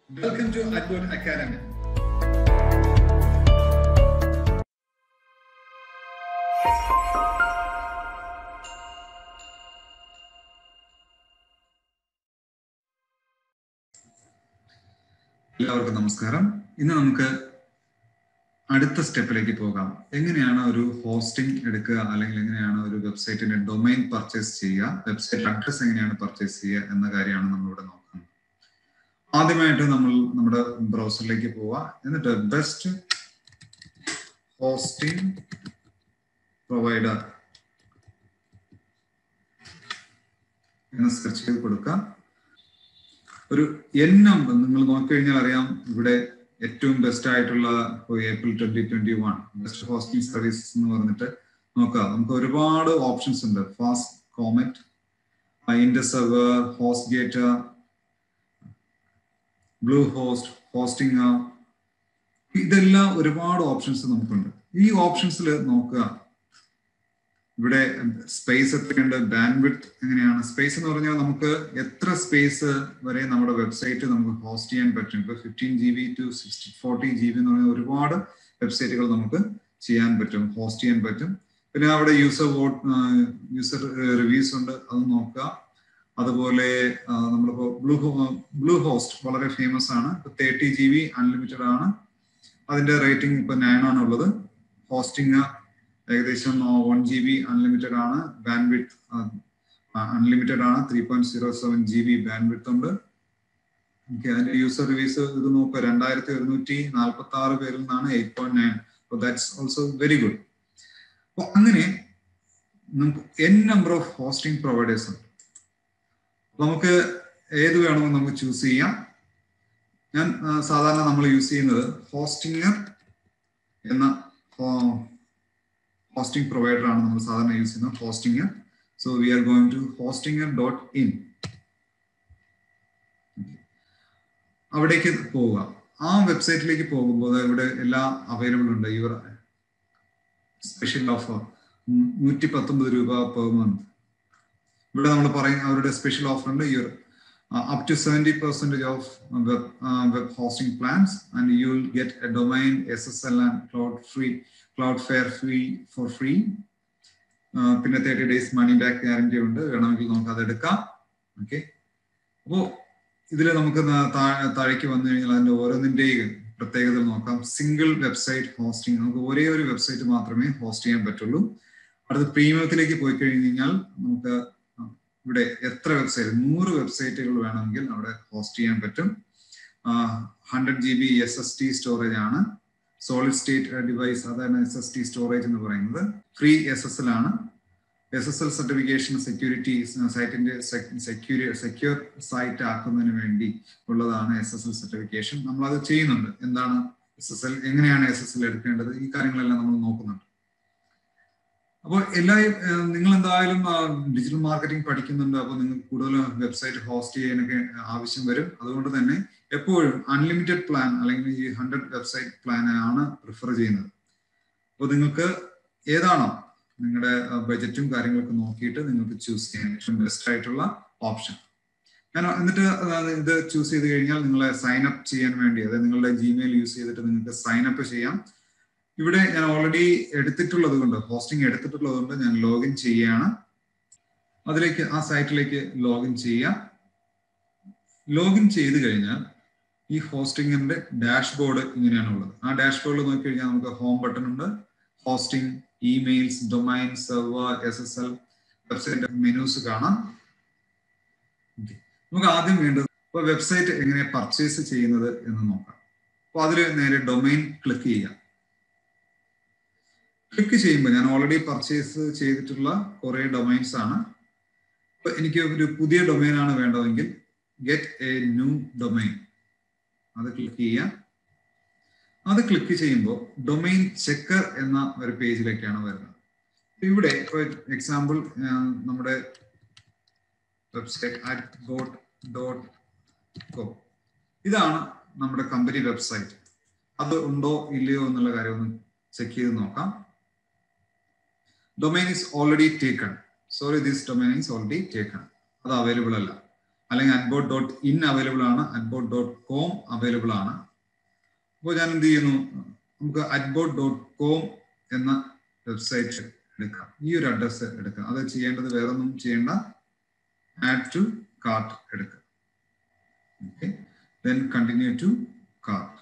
Welcome to Advert Academy. എല്ലാവർക്കും നമസ്കാരം. ഇന്ന് നമുക്ക് അടുത്ത സ്റ്റെപ്പിലേക്ക് പോകാം. എങ്ങനെയാണ് ഒരു ഹോസ്റ്റിംഗ് എടുക്കുക, അല്ലെങ്കിൽ എങ്ങനെയാണ് ഒരു വെബ്സൈറ്റിന്റെ ഡൊമൈൻ പർച്ചേസ് ചെയ്യുക, വെബ്സൈറ്റ് അഡ്രസ് എങ്ങനെയാണ് പർച്ചേസ് ചെയ്യുക എന്ന കാര്യമാണ് നമ്മളിവിടെ നോക്കുന്നത്. ആദ്യമായിട്ട് നമ്മൾ നമ്മുടെ ബ്രൗസറിലേക്ക് പോവുക. എന്നിട്ട് ബെസ്റ്റ് ഹോസ്റ്റിംഗ് പ്രൊവൈഡർ എന്ന് സെർച്ച് ചെയ്ത് കൊടുക്കുക. ഒരു N നമ്പർ നിങ്ങൾ നോക്കിക്കഴിഞ്ഞാൽ അറിയാം. ഇവിടെ ഏറ്റവും ബെസ്റ്റ് ആയിട്ടുള്ള ഏപ്രിൽ 2021 ബെസ്റ്റ് ഹോസ്റ്റിംഗ് സർവീസസ് എന്ന് പറഞ്ഞിട്ട് നോക്കുക. നമുക്ക് ഒരുപാട് ഓപ്ഷൻസ് ഉണ്ട്. FastComet, Indus server, HostGator, Bluehost, hosting, ഇതെല്ലാം ഒരുപാട് ഓപ്ഷൻസ് നമുക്കുണ്ട്. ഈ ഓപ്ഷൻസിൽ നോക്കുക. ഇവിടെ സ്പേസ് എത്രയുണ്ട്, ബാൻഡ്വിഡ്ത്ത് എങ്ങനെയാണ്. സ്പേസ് എന്ന് പറഞ്ഞാൽ നമുക്ക് എത്ര സ്പേസ് വരെ നമ്മുടെ വെബ്സൈറ്റ് നമുക്ക് ഹോസ്റ്റ് ചെയ്യാൻ പറ്റും. ഇപ്പൊ 15 GB to 40 GB എന്ന് പറഞ്ഞാൽ ഒരുപാട് വെബ്സൈറ്റുകൾ നമുക്ക് ചെയ്യാൻ പറ്റും, ഹോസ്റ്റ് ചെയ്യാൻ പറ്റും. പിന്നെ അവിടെ യൂസർ റിവ്യൂസ് ഉണ്ട്, അത് നോക്കുക. അതുപോലെ നമ്മളിപ്പോ ബ്ലൂ ഹോസ്റ്റ് വളരെ ഫേമസ് ആണ്. 30 GB അൺലിമിറ്റഡ് ആണ്. അതിന്റെ റേറ്റിംഗ് ഇപ്പൊ 9 ആണ് ഉള്ളത്. ഹോസ്റ്റിംഗ് ഏകദേശം 1 GB അൺലിമിറ്റഡ് ആണ്. ബാൻഡ്വിഡ്ത്ത് അൺലിമിറ്റഡ് ആണ്. 3.07 GB ബാൻഡ്വിഡ്ത്ത് ഉണ്ട്. അതിന്റെ യൂസർ റിവ്യൂസ് ഇത് നോക്കുക. 2146 പേരിൽ നിന്നാണ് 8.9. That's also very good. അപ്പൊ അങ്ങനെ നമുക്ക് N number of hosting providers ഉണ്ട്. നമുക്ക് ഏത് വേണമെന്ന് നമുക്ക് ചൂസ് ചെയ്യാം. ഞാൻ സാധാരണ നമ്മൾ യൂസ് ചെയ്യുന്നത് ഹോസ്റ്റിംഗർ എന്ന ഹോസ്റ്റിംഗ് പ്രൊവൈഡർ ആണ് നമ്മൾ സാധാരണ യൂസ് ചെയ്യുന്നത്, Hostinger. So we are going to hostinger.in. അവിടേക്ക് പോവുക. ആ വെബ്സൈറ്റിലേക്ക് പോകുമ്പോൾ ഇവിടെ എല്ലാം അവൈലബിൾ ഉണ്ട്. യുവർ സ്പെഷ്യൽ ഓഫർ 119 രൂപ പെർ മന്ത്. ഇവിടെ നമ്മൾ പറയും അവരുടെ സ്പെഷ്യൽ ഓഫർ ഉണ്ട്. Your up to 70% of web hosting plans, and you will get a domain, SSL and Cloudflare for free. പിന്നെ 30 days money back guarantee ഉണ്ട്. വേണമെങ്കിൽ നമുക്ക് അത് എടുക്കാം. ഓക്കെ, അപ്പോൾ ഇതിൽ നമുക്ക് താഴേക്ക് വന്നു കഴിഞ്ഞാൽ അതിന്റെ ഓരോന്നിന്റെയും പ്രത്യേകത നോക്കാം. സിംഗിൾ വെബ്സൈറ്റ് ഹോസ്റ്റിംഗ്, നമുക്ക് ഒരേ ഒരു വെബ്സൈറ്റ് മാത്രമേ ഹോസ്റ്റ് ചെയ്യാൻ പറ്റുള്ളൂ. അടുത്ത പ്രീമിയത്തിലേക്ക് പോയി കഴിഞ്ഞാൽ നമുക്ക് ഇവിടെ എത്ര വെബ്സൈറ്റ്, 100 വെബ്സൈറ്റുകൾ വേണമെങ്കിൽ അവിടെ ഹോസ്റ്റ് ചെയ്യാൻ പറ്റും. 100 GB SSD സ്റ്റോറേജ് ആണ്. സോളിഡ് സ്റ്റേറ്റ് ഡിവൈസ്, അതാണ് SSD സ്റ്റോറേജ് എന്ന് പറയുന്നത്. ഫ്രീ SSL ആണ്. SSL സർട്ടിഫിക്കേഷൻ സെക്യൂരിറ്റി, സൈറ്റിന്റെ സെക്യൂർ സൈറ്റ് ആക്കുന്നതിന് വേണ്ടി ഉള്ളതാണ് SSL സർട്ടിഫിക്കേഷൻ. നമ്മളത് ചെയ്യുന്നുണ്ട്. എന്താണ് SSL, എങ്ങനെയാണ് SSL എടുക്കേണ്ടത്, ഈ കാര്യങ്ങളെല്ലാം നമ്മൾ നോക്കുന്നുണ്ട്. അപ്പോൾ നിങ്ങൾ എന്തായാലും ഡിജിറ്റൽ മാർക്കറ്റിംഗ് പഠിക്കുന്നുണ്ട്. അപ്പോൾ നിങ്ങൾക്ക് കൂടുതൽ വെബ്സൈറ്റ് ഹോസ്റ്റ് ചെയ്യാനൊക്കെ ആവശ്യം വരും. അതുകൊണ്ട് തന്നെ എപ്പോഴും അൺലിമിറ്റഡ് പ്ലാൻ അല്ലെങ്കിൽ ഈ 100 വെബ്സൈറ്റ് പ്ലാൻ ആണ് പ്രിഫർ ചെയ്യുന്നത്. അപ്പോൾ നിങ്ങൾക്ക് ഏതാണോ നിങ്ങളുടെ ബജറ്റും കാര്യങ്ങളൊക്കെ നോക്കിയിട്ട് നിങ്ങൾക്ക് ചൂസ് ചെയ്യാൻ ഏറ്റവും ബെസ്റ്റ് ആയിട്ടുള്ള ഓപ്ഷൻ. എന്നിട്ട് ഇത് ചൂസ് ചെയ്ത് കഴിഞ്ഞാൽ നിങ്ങളെ സൈൻ അപ്പ് ചെയ്യാൻ വേണ്ടി, അതായത് നിങ്ങളുടെ Gmail യൂസ് ചെയ്തിട്ട് നിങ്ങൾക്ക് സൈൻ അപ്പ് ചെയ്യാം. ഇവിടെ ഞാൻ ഓൾറെഡി എടുത്തിട്ടുള്ളത് കൊണ്ട്, ഹോസ്റ്റിംഗ് എടുത്തിട്ടുള്ളത് കൊണ്ട് ഞാൻ ലോഗിൻ ചെയ്യുകയാണ്. അതിലേക്ക്, ആ സൈറ്റിലേക്ക് ലോഗിൻ ചെയ്യാം. ലോഗിൻ ചെയ്ത് കഴിഞ്ഞാൽ ഈ ഹോസ്റ്റിംഗിന്റെ ഡാഷ്ബോർഡ് ഇങ്ങനെയാണുള്ളത്. ആ ഡാഷ്ബോർഡിൽ നോക്കി കഴിഞ്ഞാൽ നമുക്ക് ഹോം ബട്ടൺ ഉണ്ട്, hosting, emails, domain, server, SSL, website menus കാണാം. നമുക്ക് ആദ്യം വേണ്ടത് ഇപ്പൊ വെബ്സൈറ്റ് എങ്ങനെ പർച്ചേസ് ചെയ്യുന്നത് എന്ന് നോക്കാം. അപ്പൊ അതിൽ നേരെ ഡൊമൈൻ ക്ലിക്ക് ചെയ്യാം. ക്ലിക്ക് ചെയ്യുമ്പോൾ ഞാൻ ഓൾറെഡി പർച്ചേസ് ചെയ്തിട്ടുള്ള കുറെ ഡൊമൈൻസ് ആണ്. ഇപ്പൊ എനിക്ക് ഒരു പുതിയ ഡൊമൈൻ ആണ് വേണ്ടതെങ്കിൽ ഗെറ്റ് എ ന്യൂ ഡൊമൈൻ, അത് ക്ലിക്ക് ചെയ്യാം. അത് ക്ലിക്ക് ചെയ്യുമ്പോൾ ഡൊമൈൻ ചെക്കർ എന്ന ഒരു പേജിലേക്കാണ് വരുന്നത്. ഇവിടെ ഇപ്പോൾ എക്സാമ്പിൾ നമ്മുടെ വെബ്സൈറ്റ് advert.com, ഇതാണ് നമ്മുടെ കമ്പനി വെബ്സൈറ്റ്. അത് ഉണ്ടോ ഇല്ലയോ എന്നുള്ള കാര്യം ഒന്ന് ചെക്ക് ചെയ്ത് നോക്കാം. Domain is already taken. Sorry, this domain is already taken. അത് അവൈലബിൾ അല്ല. അല്ലെങ്കിൽ adbot.in അവൈലബിൾ ആണ്, adbot.com അവൈലബിൾ ആണ്. അപ്പോൾ ഞാൻ എന്ത് ചെയ്യുന്നു, നമുക്ക് adbot.com എന്ന വെബ്സൈറ്റ് എടുക്കാം. ഈ ഒരു അഡ്രസ്സ് എടുക്കാം. അത് ചെയ്യേണ്ടത് വേറൊന്നും ചെയ്യേണ്ട, add to cart എടുക്കുക. Okay, then continue to cart.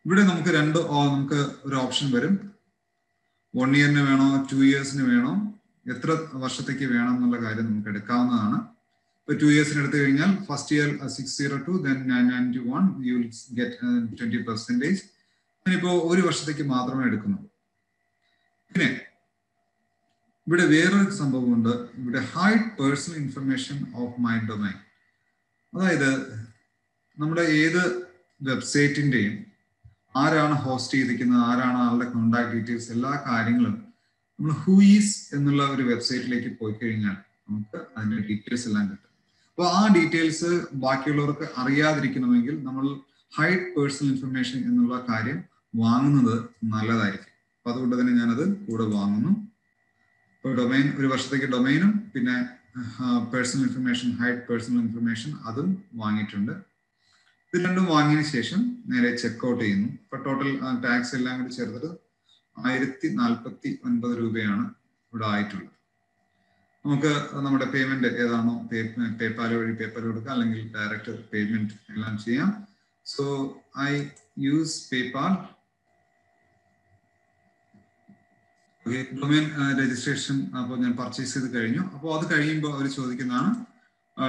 ഇവിടെ നമുക്ക് നമുക്ക് ഒരു ഓപ്ഷൻ വരും. 1 ഇയറിന് വേണോ, 2 ഇയേഴ്സിന് വേണോ, എത്ര വർഷത്തേക്ക് വേണം എന്നുള്ള കാര്യം നമുക്ക് എടുക്കാവുന്നതാണ്. ഇപ്പോൾ 2 ഇയേഴ്സിന് എടുത്തു കഴിഞ്ഞാൽ first year 602, then 991, you will get 20%. ഞാനിപ്പോൾ 1 വർഷത്തേക്ക് മാത്രമേ എടുക്കുന്നുള്ളൂ. പിന്നെ ഇവിടെ വേറൊരു സംഭവമുണ്ട്. ഇവിടെ hide personal information of my domain. അതായത് നമ്മുടെ ഏത് വെബ്സൈറ്റിന്റെയും ആരാണ് ഹോസ്റ്റ് ചെയ്തിരിക്കുന്നത്, ആരാണ് ആളുടെ കോണ്ടാക്ട് ഡീറ്റെയിൽസ്, എല്ലാ കാര്യങ്ങളും നമ്മൾ ഹൂഈസ് എന്നുള്ള ഒരു വെബ്സൈറ്റിലേക്ക് പോയി കഴിഞ്ഞാൽ നമുക്ക് അതിന്റെ ഡീറ്റെയിൽസ് എല്ലാം കിട്ടും. അപ്പോൾ ആ ഡീറ്റെയിൽസ് ബാക്കിയുള്ളവർക്ക് അറിയാതിരിക്കണമെങ്കിൽ നമ്മൾ ഹൈഡ് പേഴ്സണൽ ഇൻഫർമേഷൻ എന്നുള്ള കാര്യം വാങ്ങുന്നത് നല്ലതായിരിക്കും. അപ്പൊ അതുകൊണ്ട് തന്നെ ഞാനത് കൂടെ വാങ്ങുന്നു. ഇപ്പോൾ ഡൊമൈൻ, 1 വർഷത്തേക്ക് ഡൊമൈനും പിന്നെ personal information, hide personal information അതും വാങ്ങിയിട്ടുണ്ട്. ഇത് രണ്ടും വാങ്ങിയതിനു ശേഷം നേരെ ചെക്ക്ഔട്ട് ചെയ്യുന്നു. ഇപ്പൊ ടോട്ടൽ ടാക്സ് എല്ലാം കൂടി ചേർത്തിട്ട് 1049 രൂപയാണ് ഇവിടെ ആയിട്ടുള്ളത്. നമുക്ക് നമ്മുടെ പേയ്മെന്റ് ഏതാണോ, പേപ്പാൽ വഴി പേപ്പാൽ കൊടുക്കുക, അല്ലെങ്കിൽ ഡയറക്റ്റ് പേയ്മെന്റ് എല്ലാം ചെയ്യാം. So I use PayPal. Domain registration അപ്പോൾ ഞാൻ പർച്ചേസ് ചെയ്ത് കഴിഞ്ഞു. അപ്പോൾ അത് കഴിയുമ്പോൾ അവർ ചോദിക്കുന്നതാണ്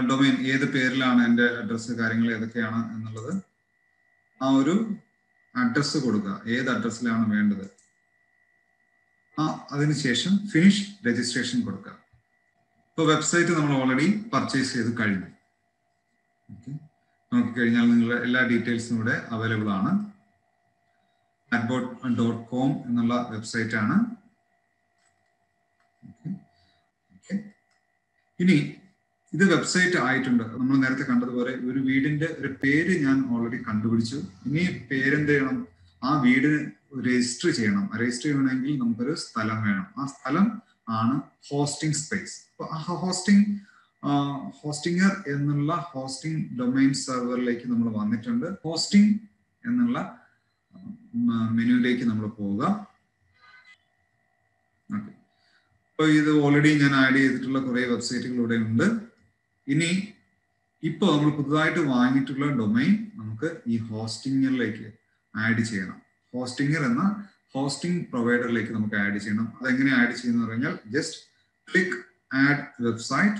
ഡൊമൈൻ ഏത് പേരിലാണ്, എൻ്റെ അഡ്രസ്സ് കാര്യങ്ങൾ ഏതൊക്കെയാണ് എന്നുള്ളത്. ആ ഒരു അഡ്രസ്സ് കൊടുക്കുക, ഏത് അഡ്രസ്സിലാണ് വേണ്ടത്. അതിനുശേഷം ഫിനിഷ് രജിസ്ട്രേഷൻ കൊടുക്കുക. ഇപ്പോൾ വെബ്സൈറ്റ് നമ്മൾ ഓൾറെഡി പർച്ചേസ് ചെയ്ത് കഴിഞ്ഞു. ഓക്കെ, നോക്കിക്കഴിഞ്ഞാൽ നിങ്ങളുടെ എല്ലാ ഡീറ്റെയിൽസും ഇവിടെ അവൈലബിൾ ആണ്. adbot.com എന്നുള്ള വെബ്സൈറ്റ് ആണ്. ഇനി ഇത് വെബ്സൈറ്റ് ആയിട്ടുണ്ട്. നമ്മൾ നേരത്തെ കണ്ടതുപോലെ ഒരു വീടിന്റെ ഒരു പേര് ഞാൻ ഓൾറെഡി കണ്ടുപിടിച്ചു. ഇനി പേരെന്ത് ചെയ്യണം, ആ വീട് രജിസ്റ്റർ ചെയ്യണം. രജിസ്റ്റർ ചെയ്യണമെങ്കിൽ നമുക്കൊരു സ്ഥലം വേണം. ആ സ്ഥലം ആണ് ഹോസ്റ്റിംഗ് സ്പേസ്. അപ്പൊ ആ ഹോസ്റ്റിംഗർ എന്നുള്ള ഹോസ്റ്റിംഗ് ഡൊമൈൻ സെർവറിലേക്ക് നമ്മൾ വന്നിട്ടുണ്ട്. ഹോസ്റ്റിംഗ് എന്നുള്ള മെനുവിലേക്ക് നമ്മൾ പോവുക. ഓക്കെ, അപ്പോൾ ഇത് ഓൾറെഡി ഞാൻ ആഡ് ചെയ്തിട്ടുള്ള കുറെ വെബ്സൈറ്റുകൾ ഇവിടെ ഉണ്ട്. ഇനി ഇപ്പോൾ നമ്മൾ പുതുതായിട്ട് വാങ്ങിയിട്ടുള്ള ഡൊമൈൻ നമുക്ക് ഈ ഹോസ്റ്റിംഗറിലേക്ക് ആഡ് ചെയ്യണം. ഹോസ്റ്റിംഗർ എന്ന ഹോസ്റ്റിംഗ് പ്രൊവൈഡറിലേക്ക് നമുക്ക് ആഡ് ചെയ്യണം. അതെങ്ങനെ ആഡ് ചെയ്യുന്ന പറഞ്ഞാൽ ജസ്റ്റ് ക്ലിക്ക് ആഡ് വെബ്സൈറ്റ്.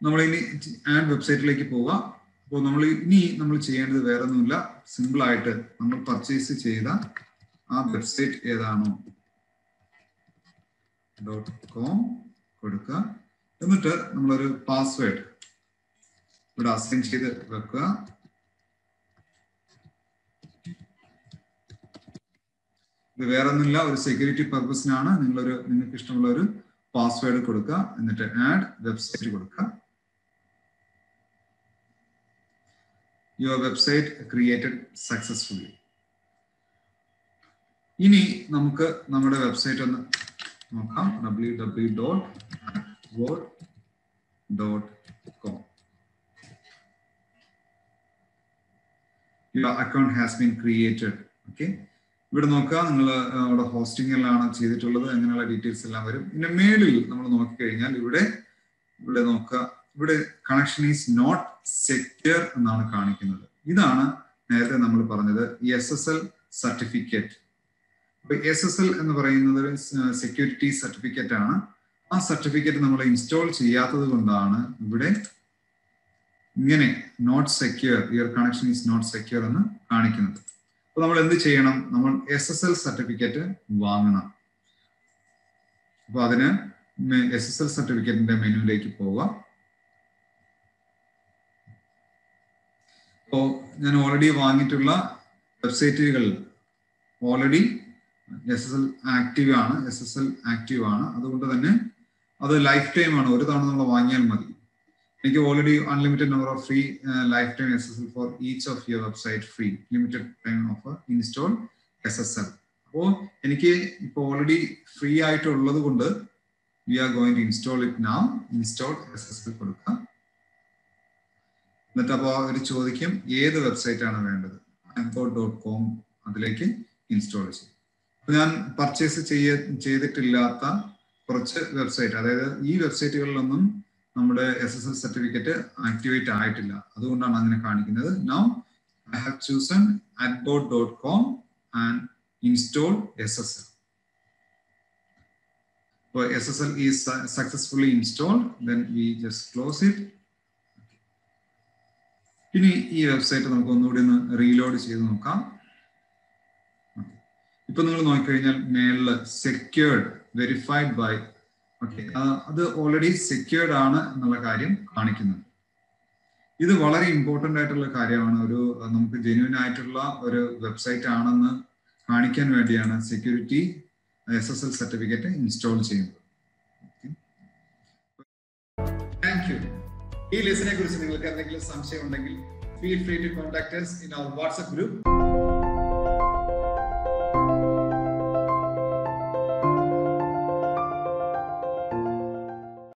നമ്മൾ ഇനി ആഡ് വെബ്സൈറ്റിലേക്ക് പോവുക. അപ്പോൾ നമ്മൾ ചെയ്യേണ്ടത് വേറെ ഒന്നുമില്ല, സിമ്പിൾ ആയിട്ട് നമ്മൾ പർച്ചേസ് ചെയ്ത ആ വെബ്സൈറ്റ് ഏതാണോ .com കൊടുക്കുക. എന്നിട്ട് നമ്മളൊരു പാസ്വേഡ് ഇവിടെ അസൈൻ ചെയ്ത് വെക്കുക. ഇത് വേറെ ഒന്നുമില്ല, ഒരു സെക്യൂരിറ്റി പർപ്പസിനാണ്. നിങ്ങൾക്ക് ഇഷ്ടമുള്ള ഒരു പാസ്വേഡ് കൊടുക്കുക. എന്നിട്ട് ആഡ് വെബ്സൈറ്റ് കൊടുക്കുക. Your website created successfully. ഇനി നമുക്ക് നമ്മുടെ വെബ്സൈറ്റ് ഒന്ന് നോക്കാം. www.adbot.com. Your account has been created. Okay, ഇവിടെ നോക്കുക, നിങ്ങൾ അവിടെ ഹോസ്റ്റിംഗിലാണ് ചെയ്തിട്ടുള്ളത്, അങ്ങനെയുള്ള ഡീറ്റെയിൽസ് എല്ലാം വരും. പിന്നെ മേളിൽ നമ്മൾ നോക്കിക്കഴിഞ്ഞാൽ ഇവിടെ നോക്കുക, ഇവിടെ കണക്ഷൻ ഈസ് നോട്ട് സെക്യൂർ എന്നാണ് കാണിക്കുന്നത്. ഇതാണ് നേരത്തെ നമ്മൾ പറഞ്ഞത് SSL സർട്ടിഫിക്കറ്റ്. അപ്പൊ SSL എന്ന് പറയുന്നത് സെക്യൂരിറ്റി സർട്ടിഫിക്കറ്റ് ആണ്. ആ സർട്ടിഫിക്കറ്റ് നമ്മൾ ഇൻസ്റ്റാൾ ചെയ്യാത്തത് കൊണ്ടാണ് ഇവിടെ ഇങ്ങനെ not secure, your connection is not secure എന്ന് കാണിക്കുന്നത്. അപ്പൊ നമ്മൾ എന്ത് ചെയ്യണം, നമ്മൾ SSL സർട്ടിഫിക്കറ്റ് വാങ്ങണം. അപ്പൊ അതിന് SSL സർട്ടിഫിക്കറ്റിന്റെ മെനുവിലേക്ക് പോവുക. അപ്പോൾ ഞാൻ ഓൾറെഡി വാങ്ങിയിട്ടുള്ള വെബ്സൈറ്റുകൾ ഓൾറെഡി SSL ആക്റ്റീവ് ആണ്. അതുകൊണ്ട് തന്നെ അത് ലൈഫ് ടൈം ആണ്. ഒരു തവണ നമ്മൾ വാങ്ങിയാൽ മതി. എനിക്ക് already unlimited number of free life time SSL for each of your website free, limited time of install SSL. അപ്പോൾ എനിക്ക് ഇപ്പോൾ ഓൾറെഡി ഫ്രീ ആയിട്ടുള്ളത് കൊണ്ട് we are going to install it now. Install SSL കൊടുക്കുക. എന്നിട്ട് അപ്പോൾ അവർ ചോദിക്കും ഏത് വെബ്സൈറ്റ് ആണ് വേണ്ടത്. adbot.com അതിലേക്ക് ഇൻസ്റ്റാൾ ചെയ്യും. അപ്പോൾ ഞാൻ പർച്ചേസ് ചെയ്തിട്ടില്ലാത്ത കുറച്ച് വെബ്സൈറ്റ്, അതായത് ഈ വെബ്സൈറ്റുകളിലൊന്നും നമ്മുടെ SSL സർട്ടിഫിക്കറ്റ് ആക്ടിവേറ്റ് ആയിട്ടില്ല. അതുകൊണ്ടാണ് അങ്ങനെ കാണിക്കുന്നത്. Now I have chosen adbot.com and install SSL. So SSL is successfully installed. Then we just close it. ഇനി ഈ വെബ്സൈറ്റ് നമുക്ക് ഒന്നുകൂടി ഒന്ന് റീലോഡ് ചെയ്ത് നോക്കാം. ഇപ്പൊ നിങ്ങൾ നോക്കിക്കഴിഞ്ഞാൽ മേളില് സെക്യൂർഡ് വെരിഫൈഡ് ബൈ, ഓക്കെ, അത് ഓൾറെഡി സെക്യൂർഡ് ആണ് എന്നുള്ള കാര്യം കാണിക്കുന്നുണ്ട്. ഇത് വളരെ ഇമ്പോർട്ടൻ്റ് ആയിട്ടുള്ള കാര്യമാണ്. നമുക്ക് ജെന്യൂൻ ആയിട്ടുള്ള ഒരു വെബ്സൈറ്റ് ആണെന്ന് കാണിക്കാൻ വേണ്ടിയാണ് സെക്യൂരിറ്റി SSL സർട്ടിഫിക്കറ്റ് ഇൻസ്റ്റാൾ ചെയ്യുന്നത്. Thank you. ഈ ലെസനെ കുറിച്ച് നിങ്ങൾക്ക് എന്തെങ്കിലും സംശയം ഉണ്ടെങ്കിൽ feel free to contact us in our WhatsApp group.